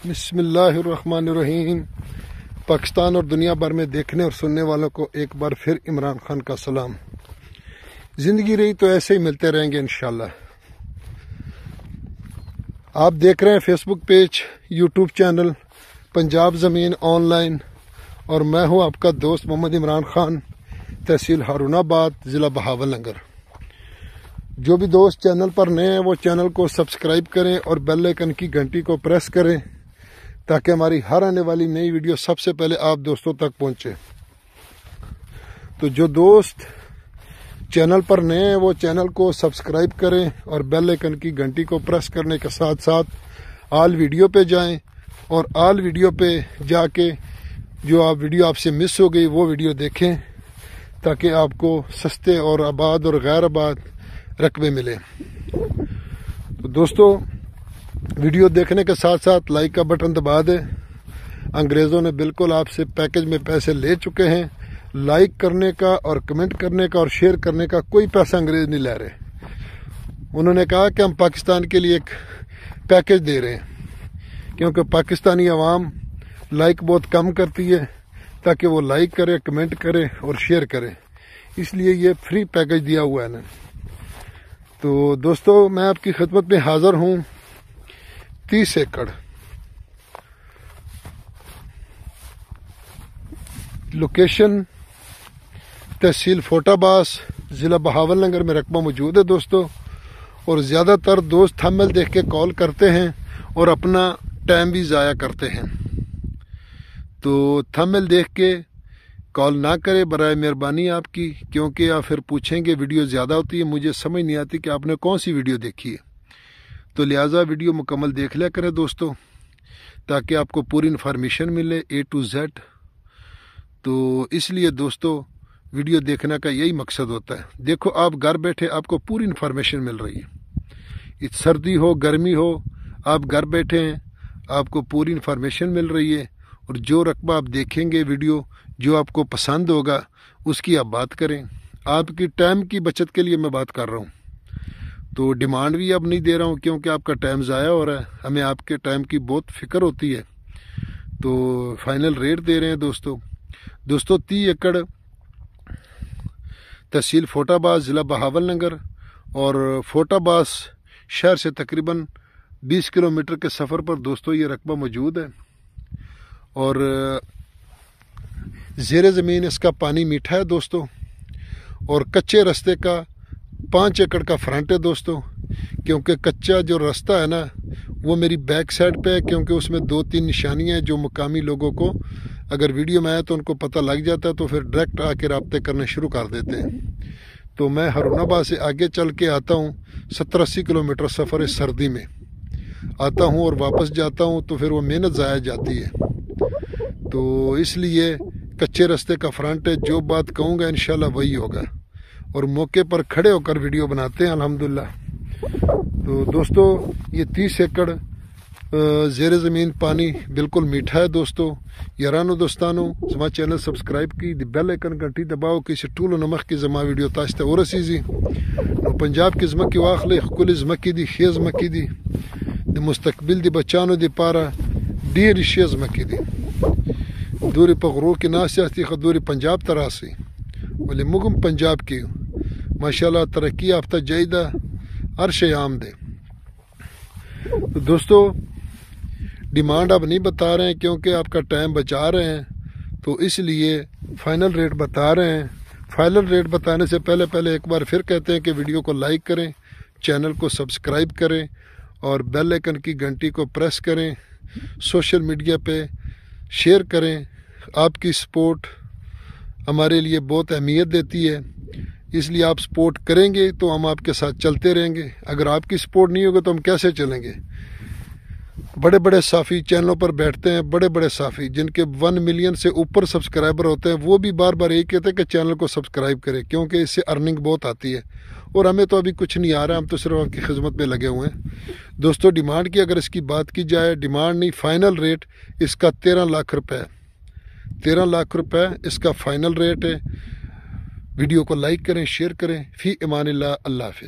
بسم اللہ الرحمن الرحیم۔ پاکستان اور دنیا بھر میں دیکھنے اور سننے والوں کو ایک بار پھر عمران خان کا سلام۔ زندگی رہی تو ایسے ہی ملتے رہیں گے انشاءاللہ۔ آپ دیکھ رہے ہیں فیس بک پیج، یوٹیوب چینل پنجاب زمین آن لائن، اور میں ہوں آپ کا دوست محمد عمران خان، تحصیل ہارون آباد، ضلع بہاولنگر۔ جو بھی دوست چینل پر نئے ہیں وہ چینل کو سبسکرائب کریں اور بیل آئکن کی گھنٹی کو پریس کریں تاکہ ہماری ہر آنے والی نئی ویڈیو سب سے پہلے آپ دوستوں تک پہنچے۔ تو جو دوست چینل پر نئے ہیں وہ چینل کو سبسکرائب کریں اور بیل آئکن کی گھنٹی کو پریس کرنے کے ساتھ ساتھ آل ویڈیو پہ جائیں، اور آل ویڈیو پہ جا کے جو ویڈیو آپ سے مس ہو گئی وہ ویڈیو دیکھیں تاکہ آپ کو سستے اور آباد اور غیر آباد رقبے ملے۔ تو دوستو، ویڈیو دیکھنے کے ساتھ ساتھ لائک کا بٹن دبا دیں۔ انگریزوں نے بالکل آپ سے پیکج میں پیسے لے چکے ہیں۔ لائک کرنے کا اور کمنٹ کرنے کا اور شیئر کرنے کا کوئی پیسہ انگریز نہیں لے رہے۔ انہوں نے کہا کہ ہم پاکستان کے لیے ایک پیکج دے رہے ہیں، کیونکہ پاکستانی عوام لائک بہت کم کرتی ہے، تاکہ وہ لائک کرے، کمنٹ کرے اور شیئر کرے، اس لیے یہ فری پیکج دیا ہوا ہے نا۔ تو دوستو، میں آپ کی خدمت میں حاضر ہوں۔ 30 ایکڑ لوکیشن تحصیل فوٹا باس، ضلع بہاولنگر میں رقبہ موجود ہے دوستو، اور زیادہ تر دوست تھمبنیل دیکھ کے کال کرتے ہیں اور اپنا ٹائم بھی ضائع کرتے ہیں۔ تو تھمبنیل دیکھ کے کال نہ کرے برائے مہربانی آپ کی، کیونکہ آپ پھر پوچھیں گے ویڈیو زیادہ ہوتی ہے، مجھے سمجھ نہیں آتی کہ آپ نے کون سی ویڈیو دیکھی ہے۔ تو لہٰذا ویڈیو مکمل دیکھ لیا کریں دوستو، تاکہ آپ کو پوری انفارمیشن ملے A to Z۔ تو اس لیے دوستو، ویڈیو دیکھنے کا یہی مقصد ہوتا ہے۔ دیکھو، آپ گھر بیٹھے آپ کو پوری انفارمیشن مل رہی ہے، سردی ہو گرمی ہو، آپ گھر بیٹھے ہیں، آپ کو پوری انفارمیشن مل رہی ہے، اور جو رقبہ آپ دیکھیں گے ویڈیو جو آپ کو پسند ہوگا اس کی آپ بات کریں۔ آپ کی ٹائم کی بچت کے لیے میں بات کر رہا ہوں، تو ڈیمانڈ بھی اب نہیں دے رہا ہوں، کیونکہ آپ کا ٹائم ضائع ہو رہا ہے، ہمیں آپ کے ٹائم کی بہت فکر ہوتی ہے۔ تو فائنل ریٹ دے رہے ہیں دوستو 30 ایکڑ تحصیل فوٹا باس، ضلع بہاولنگر، اور فوٹا باس شہر سے تقریباً 20 کلومیٹر کے سفر پر دوستو یہ رقبہ موجود ہے، اور زیر زمین اس کا پانی میٹھا ہے دوستو، اور کچے رستے کا 5 ایکڑ کا فرنٹ ہے دوستو، کیونکہ کچا جو رستہ ہے نا وہ میری بیک سائڈ پہ ہے، کیونکہ اس میں 2-3 نشانیاں ہیں جو مقامی لوگوں کو اگر ویڈیو میں آیا تو ان کو پتہ لگ جاتا ہے، تو پھر ڈائریکٹ آ کے رابطے کرنے شروع کر دیتے ہیں۔ تو میں ہارون آباد سے آگے چل کے آتا ہوں، 70-80 کلومیٹر سفر ہے، سردی میں آتا ہوں اور واپس جاتا ہوں، تو پھر وہ محنت ضائع جاتی ہے۔ تو اس لیے کچے رستے کا فرنٹ ہے، جو بات کہوں گا انشاءاللہ وہی ہوگا، اور موقع پر کھڑے ہو کر ویڈیو بناتے ہیں الحمدللہ۔ تو دوستو، یہ 30 ایکڑ زیر زمین پانی بالکل میٹھا ہے دوستو۔ یارانو دوستانو، زما چینل سبسکرائب کی، دی بیل آئکن گھنٹی دباؤ، کسی ټولو نمخ کی زما ویڈیو تاسو ته ورسیږي۔ نو پنجاب کې زمکې واخلئ، ښکلې زمکې دي، ښې زمکې دي، د مستقبل د بچانو دپاره ډېرې ښې زمکې دي۔ دورې په غرو کې ناست یاستئ، ښه دورې پنجاب ته راسئ، ولې موږ هم پنجاب کې یو۔ ماشاءاللہ ترقی یافتہ ځای ده، ہر شے عام دے۔ تو دوستو، ڈیمانڈ اب نہیں بتا رہے ہیں کیونکہ آپ کا ٹائم بچا رہے ہیں، تو اس لیے فائنل ریٹ بتا رہے ہیں۔ فائنل ریٹ بتانے سے پہلے ایک بار پھر کہتے ہیں کہ ویڈیو کو لائک کریں، چینل کو سبسکرائب کریں، اور بیل آئکن کی گھنٹی کو پریس کریں، سوشل میڈیا پہ شیئر کریں۔ آپ کی سپورٹ ہمارے لیے بہت اہمیت دیتی ہے، اس لیے آپ سپورٹ کریں گے تو ہم آپ کے ساتھ چلتے رہیں گے۔ اگر آپ کی سپورٹ نہیں ہوگی تو ہم کیسے چلیں گے؟ بڑے بڑے صافی چینلوں پر بیٹھتے ہیں، بڑے بڑے صافی جن کے 1 ملین سے اوپر سبسکرائبر ہوتے ہیں، وہ بھی بار بار یہی کہتے ہیں کہ چینل کو سبسکرائب کریں، کیونکہ اس سے ارننگ بہت آتی ہے، اور ہمیں تو ابھی کچھ نہیں آ رہا، ہم تو صرف آپ کی خدمت میں لگے ہوئے ہیں دوستو۔ ڈیمانڈ کی اگر اس کی بات کی جائے، ڈیمانڈ نہیں، فائنل ریٹ اس کا 13 لاکھ روپے ہے۔ 13 لاکھ روپے اس کا فائنل ریٹ ہے۔ ویڈیو کو لائک کریں، شیئر کریں۔ فی امان اللہ، اللہ حافظ۔